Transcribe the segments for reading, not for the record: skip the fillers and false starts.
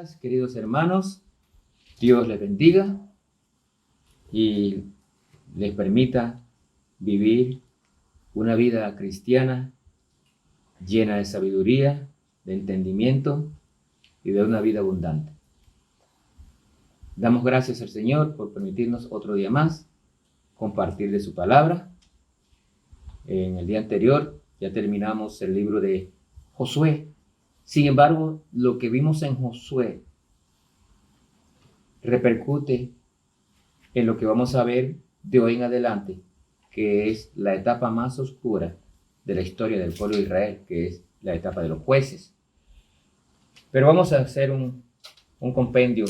días, queridos hermanos. Dios les bendiga y les permita vivir una vida cristiana llena de sabiduría, de entendimiento y de una vida abundante. Damos gracias al Señor por permitirnos otro día más compartir de su palabra. En el día anterior ya terminamos el libro de Josué. Sin embargo, lo que vimos en Josué repercute en lo que vamos a ver de hoy en adelante, que es la etapa más oscura de la historia del pueblo de Israel, que es la etapa de los jueces. Pero vamos a hacer un compendio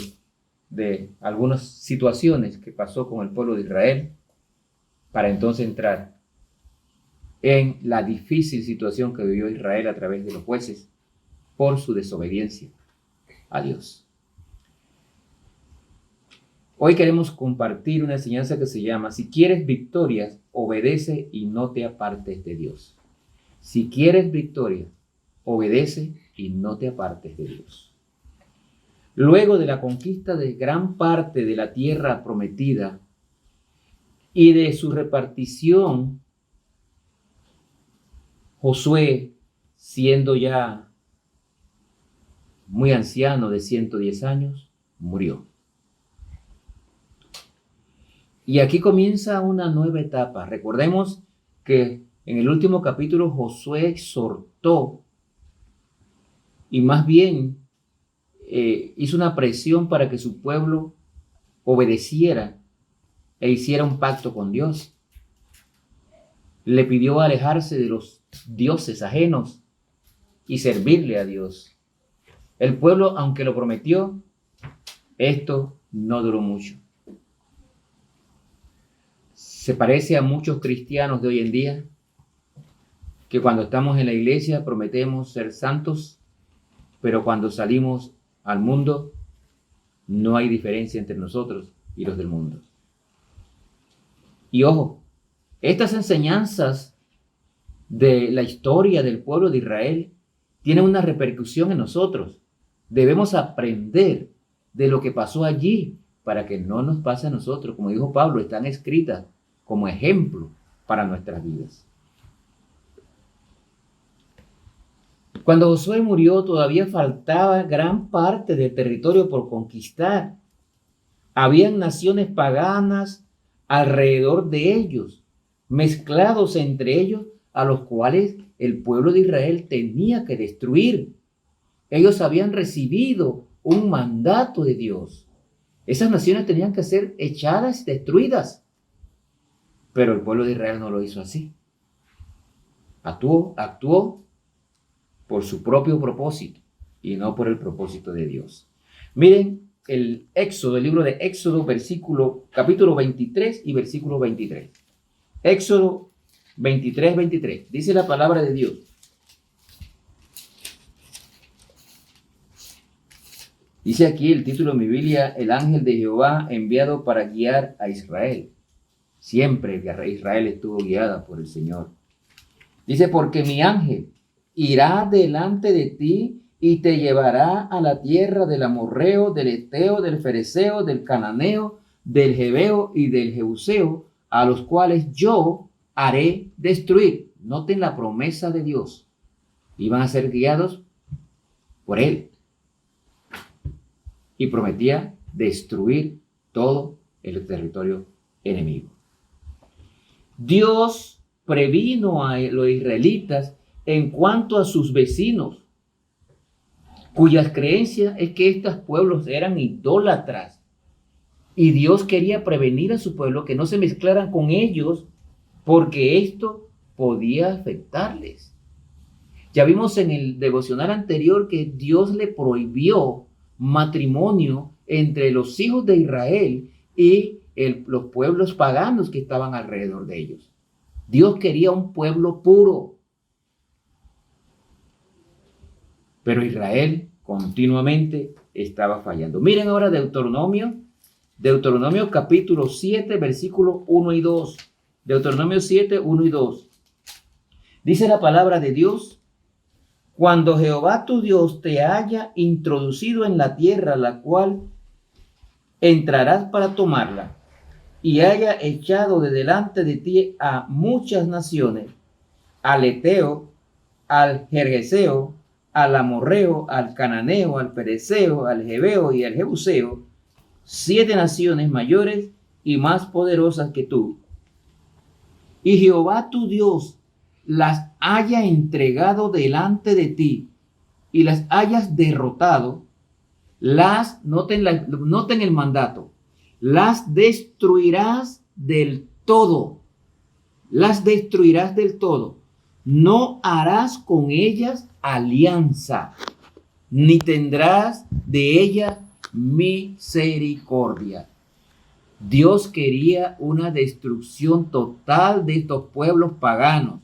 de algunas situaciones que pasó con el pueblo de Israel para entonces entrar en la difícil situación que vivió Israel a través de los jueces por su desobediencia a Dios. Hoy queremos compartir una enseñanza que se llama: si quieres victorias, obedece y no te apartes de Dios. Si quieres victoria, obedece y no te apartes de Dios. Luego de la conquista de gran parte de la tierra prometida y de su repartición, Josué, siendo ya muy anciano de 110 años, murió. Y aquí comienza una nueva etapa. Recordemos que en el último capítulo Josué exhortó y más bien hizo una presión para que su pueblo obedeciera e hiciera un pacto con Dios. Le pidió alejarse de los dioses ajenos y servirle a Dios. El pueblo, aunque lo prometió, esto no duró mucho. Se parece a muchos cristianos de hoy en día, que cuando estamos en la iglesia prometemos ser santos, pero cuando salimos al mundo no hay diferencia entre nosotros y los del mundo. Y ojo, estas enseñanzas de la historia del pueblo de Israel tienen una repercusión en nosotros. Debemos aprender de lo que pasó allí para que no nos pase a nosotros. Como dijo Pablo, están escritas como ejemplo para nuestras vidas. Cuando Josué murió, todavía faltaba gran parte del territorio por conquistar. Habían naciones paganas alrededor de ellos, mezclados entre ellos, a los cuales el pueblo de Israel tenía que destruir. Ellos habían recibido un mandato de Dios. Esas naciones tenían que ser echadas, destruidas. Pero el pueblo de Israel no lo hizo así. Actuó por su propio propósito y no por el propósito de Dios. Miren el libro de Éxodo, capítulo 23 y versículo 23. Éxodo 23. Dice la palabra de Dios: dice aquí el título de mi Biblia: el ángel de Jehová enviado para guiar a Israel. Siempre Israel estuvo guiada por el Señor. Dice: porque mi ángel irá delante de ti y te llevará a la tierra del amorreo, del heteo, del fereceo, del cananeo, del jebeo y del jebuseo, a los cuales yo haré destruir. Noten la promesa de Dios. Iban a ser guiados por él. Y prometía destruir todo el territorio enemigo. Dios previno a los israelitas en cuanto a sus vecinos, cuyas creencias es que estos pueblos eran idólatras. Y Dios quería prevenir a su pueblo que no se mezclaran con ellos, porque esto podía afectarles. Ya vimos en el devocional anterior que Dios le prohibió matrimonio entre los hijos de Israel y los pueblos paganos que estaban alrededor de ellos. Dios quería un pueblo puro. Pero Israel continuamente estaba fallando. Miren ahora Deuteronomio capítulo 7, versículos 1 y 2. Deuteronomio 7, 1 y 2. Dice la palabra de Dios: cuando Jehová tu Dios te haya introducido en la tierra, la cual entrarás para tomarla, y haya echado de delante de ti a muchas naciones, al Eteo, al Gergeseo, al Amorreo, al Cananeo, al Pereceo, al Jebeo y al Jebuseo, 7 naciones mayores y más poderosas que tú. Y Jehová tu Dios las haya entregado delante de ti y las hayas derrotado, noten el mandato, las destruirás del todo, las destruirás del todo. No harás con ellas alianza, ni tendrás de ellas misericordia. Dios quería una destrucción total de estos pueblos paganos.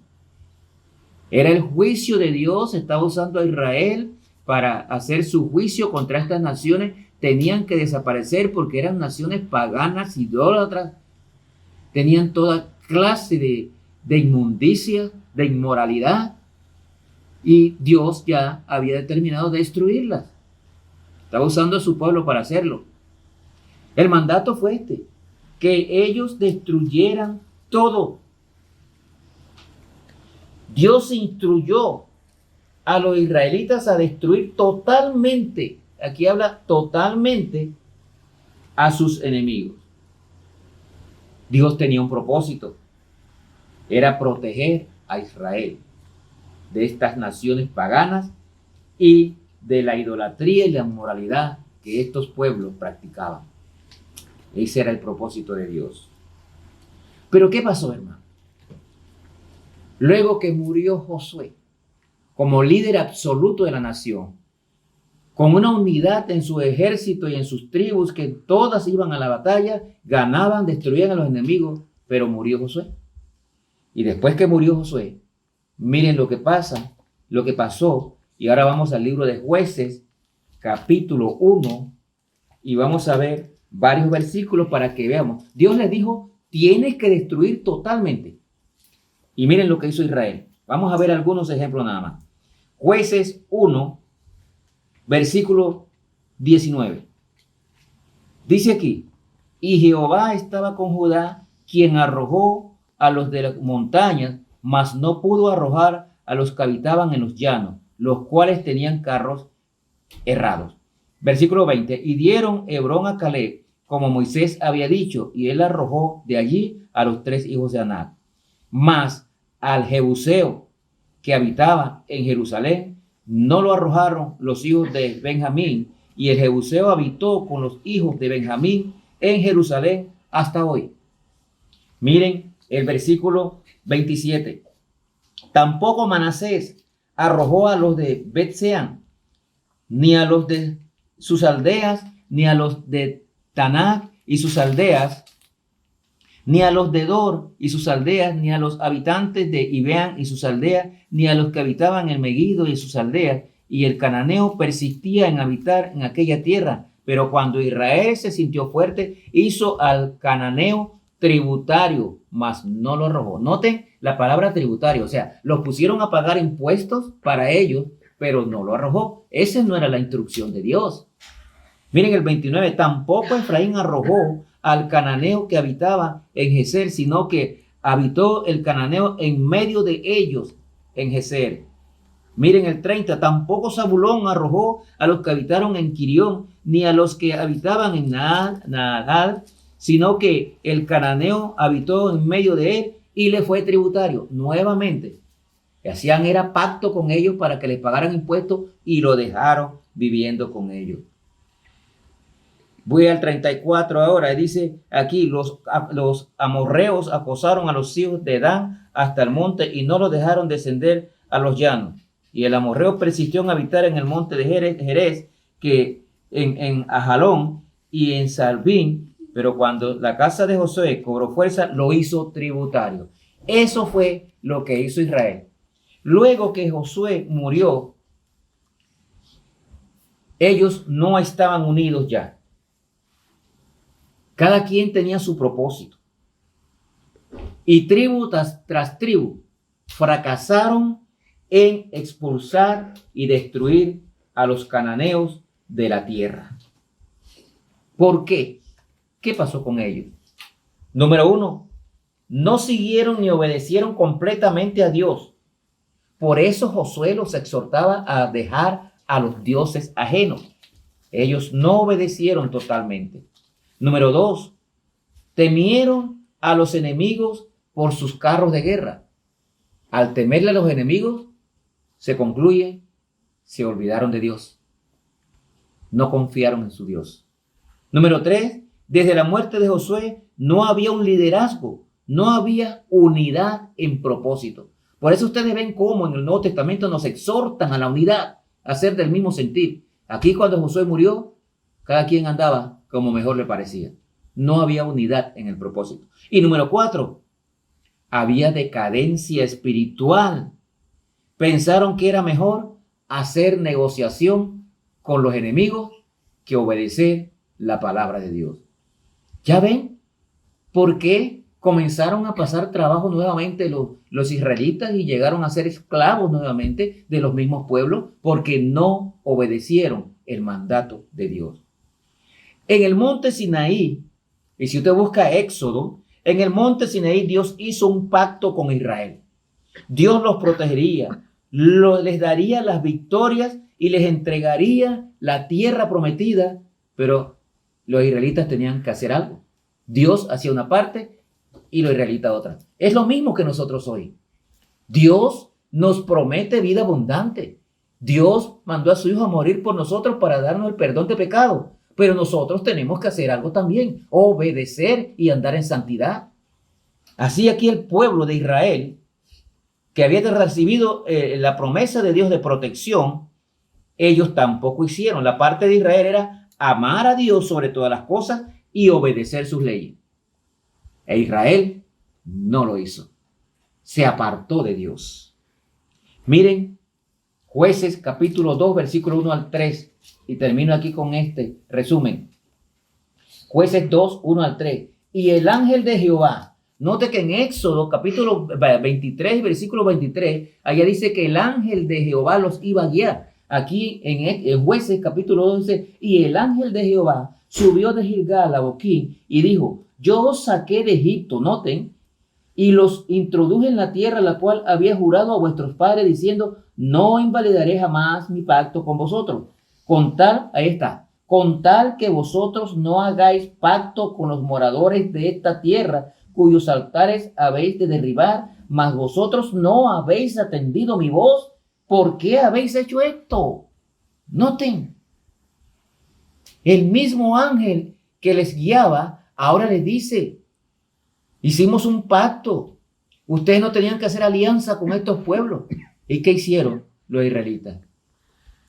Era el juicio de Dios, estaba usando a Israel para hacer su juicio contra estas naciones. Tenían que desaparecer porque eran naciones paganas, idólatras. Tenían toda clase de inmundicia, de inmoralidad. Y Dios ya había determinado destruirlas. Estaba usando a su pueblo para hacerlo. El mandato fue que ellos destruyeran todo. Dios instruyó a los israelitas a destruir totalmente, aquí habla totalmente, a sus enemigos. Dios tenía un propósito, era proteger a Israel de estas naciones paganas y de la idolatría y la inmoralidad que estos pueblos practicaban. Ese era el propósito de Dios. Pero ¿qué pasó, hermano? Luego que murió Josué como líder absoluto de la nación, con una unidad en su ejército y en sus tribus que todas iban a la batalla, ganaban, destruían a los enemigos, pero murió Josué. Y después que murió Josué, miren lo que pasó, y ahora vamos al libro de Jueces, capítulo 1, y vamos a ver varios versículos para que veamos. Dios les dijo, tienes que destruir totalmente. Y miren lo que hizo Israel. Vamos a ver algunos ejemplos nada más. Jueces 1, versículo 19. Dice aquí, y Jehová estaba con Judá, quien arrojó a los de las montañas, mas no pudo arrojar a los que habitaban en los llanos, los cuales tenían carros errados. Versículo 20, y dieron Hebrón a Caleb, como Moisés había dicho, y él arrojó de allí a los 3 hijos de Anac. Mas al Jebuseo que habitaba en Jerusalén no lo arrojaron los hijos de Benjamín, y el Jebuseo habitó con los hijos de Benjamín en Jerusalén hasta hoy. Miren el versículo 27. Tampoco Manasés arrojó a los de Bet-Sean, ni a los de sus aldeas, ni a los de Tanac y sus aldeas, ni a los de Dor y sus aldeas, ni a los habitantes de Ibeán y sus aldeas, ni a los que habitaban en Megiddo y sus aldeas. Y el cananeo persistía en habitar en aquella tierra. Pero cuando Israel se sintió fuerte, hizo al cananeo tributario, mas no lo arrojó. Noten la palabra tributario, o sea, los pusieron a pagar impuestos para ellos, pero no lo arrojó. Esa no era la instrucción de Dios. Miren el 29, tampoco Efraín arrojó al cananeo que habitaba en Geser, sino que habitó el cananeo en medio de ellos en Geser. Miren el 30, tampoco Zabulón arrojó a los que habitaron en Quirión, ni a los que habitaban en Nahal, sino que el cananeo habitó en medio de él y le fue tributario. Nuevamente, que hacían era pacto con ellos para que les pagaran impuestos y lo dejaron viviendo con ellos. Voy al 34 ahora, y dice aquí, los amorreos acosaron a los hijos de Dan hasta el monte y no los dejaron descender a los llanos. Y el amorreo persistió en habitar en el monte de Jerez, que en Ajalón y en Salbín, pero cuando la casa de Josué cobró fuerza, lo hizo tributario. Eso fue lo que hizo Israel. Luego que Josué murió, ellos no estaban unidos ya. Cada quien tenía su propósito. Y tribu tras tribu fracasaron en expulsar y destruir a los cananeos de la tierra. ¿Por qué? ¿Qué pasó con ellos? Número 1, no siguieron ni obedecieron completamente a Dios. Por eso Josué los exhortaba a dejar a los dioses ajenos. Ellos no obedecieron totalmente. Número 2, temieron a los enemigos por sus carros de guerra. Al temerle a los enemigos, se concluye, se olvidaron de Dios. No confiaron en su Dios. Número 3, desde la muerte de Josué no había un liderazgo, no había unidad en propósito. Por eso ustedes ven cómo en el Nuevo Testamento nos exhortan a la unidad, a ser del mismo sentir. Aquí cuando Josué murió, cada quien andaba como mejor le parecía. No había unidad en el propósito. Y número 4, había decadencia espiritual. Pensaron que era mejor hacer negociación con los enemigos que obedecer la palabra de Dios. ¿Ya ven por qué comenzaron a pasar trabajo nuevamente los israelitas y llegaron a ser esclavos nuevamente de los mismos pueblos? Porque no obedecieron el mandato de Dios. En el monte Sinaí, y si usted busca Éxodo, en el monte Sinaí Dios hizo un pacto con Israel. Dios los protegería, les daría las victorias y les entregaría la tierra prometida, pero los israelitas tenían que hacer algo. Dios hacía una parte y los israelitas otra. Es lo mismo que nosotros hoy. Dios nos promete vida abundante. Dios mandó a su Hijo a morir por nosotros para darnos el perdón de pecado. Pero nosotros tenemos que hacer algo también, obedecer y andar en santidad. Así aquí el pueblo de Israel, que había recibido la promesa de Dios de protección, ellos tampoco hicieron. La parte de Israel era amar a Dios sobre todas las cosas y obedecer sus leyes. E Israel no lo hizo. Se apartó de Dios. Miren, Jueces capítulo 2, versículo 1 al 3. Y termino aquí con este resumen. Jueces 2, 1 al 3. Y el ángel de Jehová. Note que en Éxodo capítulo 23, versículo 23, allá dice que el ángel de Jehová los iba a guiar. Aquí en Jueces capítulo 12, y el ángel de Jehová subió de Gilgal a Boquín y dijo, yo os saqué de Egipto, noten, y los introduje en la tierra la cual había jurado a vuestros padres diciendo, no invalidaré jamás mi pacto con vosotros. Con tal, ahí está, con tal que vosotros no hagáis pacto con los moradores de esta tierra, cuyos altares habéis de derribar, mas vosotros no habéis atendido mi voz. ¿Por qué habéis hecho esto? Noten, el mismo ángel que les guiaba ahora les dice, hicimos un pacto, ustedes no tenían que hacer alianza con estos pueblos. ¿Y qué hicieron los israelitas?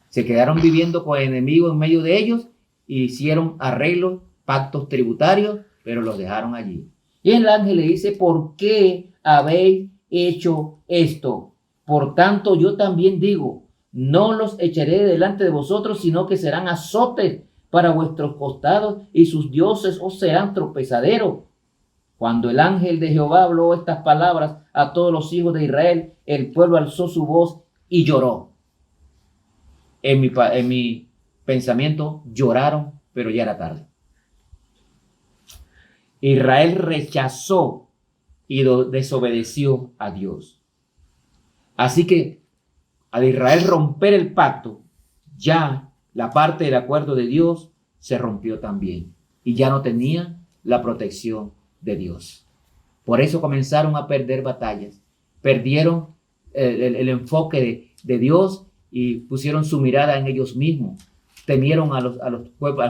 Se quedaron viviendo con enemigos en medio de ellos y hicieron arreglos, pactos tributarios, pero los dejaron allí. Y el ángel le dice, ¿por qué habéis hecho esto? Por tanto, yo también digo, no los echaré delante de vosotros, sino que serán azotes para vuestros costados y sus dioses os serán tropezaderos. Cuando el ángel de Jehová habló estas palabras a todos los hijos de Israel, el pueblo alzó su voz y lloró. En mi pensamiento lloraron, pero ya era tarde. Israel rechazó y desobedeció a Dios. Así que al Israel romper el pacto, ya la parte del acuerdo de Dios se rompió también y ya no tenía la protección de Dios. Por eso comenzaron a perder batallas, perdieron el enfoque de Dios y pusieron su mirada en ellos mismos, temieron a los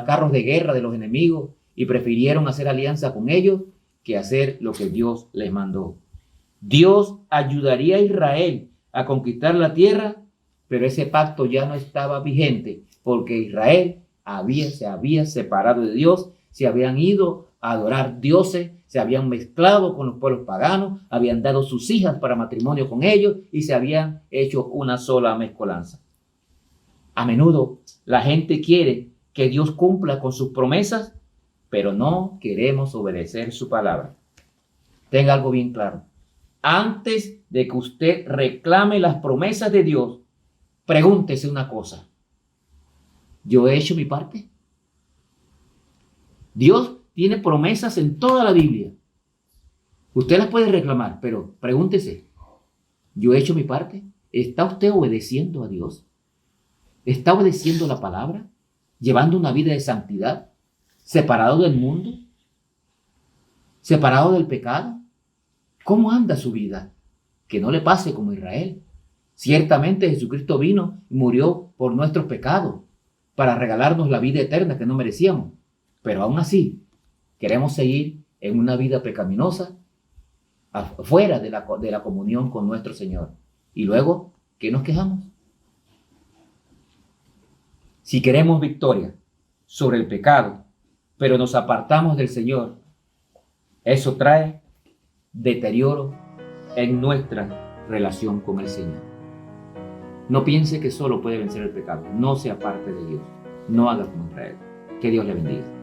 carros de guerra de los enemigos y prefirieron hacer alianza con ellos que hacer lo que Dios les mandó. Dios ayudaría a Israel a conquistar la tierra, pero ese pacto ya no estaba vigente porque Israel se había separado de Dios, se habían ido a adorar dioses, se habían mezclado con los pueblos paganos, habían dado sus hijas para matrimonio con ellos y se habían hecho una sola mezcolanza. A menudo la gente quiere que Dios cumpla con sus promesas, pero no queremos obedecer su palabra. Tenga algo bien claro. antes de que usted reclame las promesas de Dios, pregúntese una cosa. ¿Yo he hecho mi parte? Dios tiene promesas en toda la Biblia. Usted las puede reclamar, pero pregúntese, ¿yo he hecho mi parte? ¿Está usted obedeciendo a Dios? ¿Está obedeciendo la palabra? ¿Llevando una vida de santidad? ¿Separado del mundo? ¿Separado del pecado? ¿Cómo anda su vida? Que no le pase como Israel. Ciertamente Jesucristo vino y murió por nuestros pecados para regalarnos la vida eterna que no merecíamos. Pero aún así, queremos seguir en una vida pecaminosa, afuera de la comunión con nuestro Señor. Y luego, ¿qué nos quejamos? Si queremos victoria sobre el pecado, pero nos apartamos del Señor, eso trae deterioro en nuestra relación con el Señor. No piense que solo puede vencer el pecado. No se aparte de Dios. No haga como Israel. Que Dios le bendiga.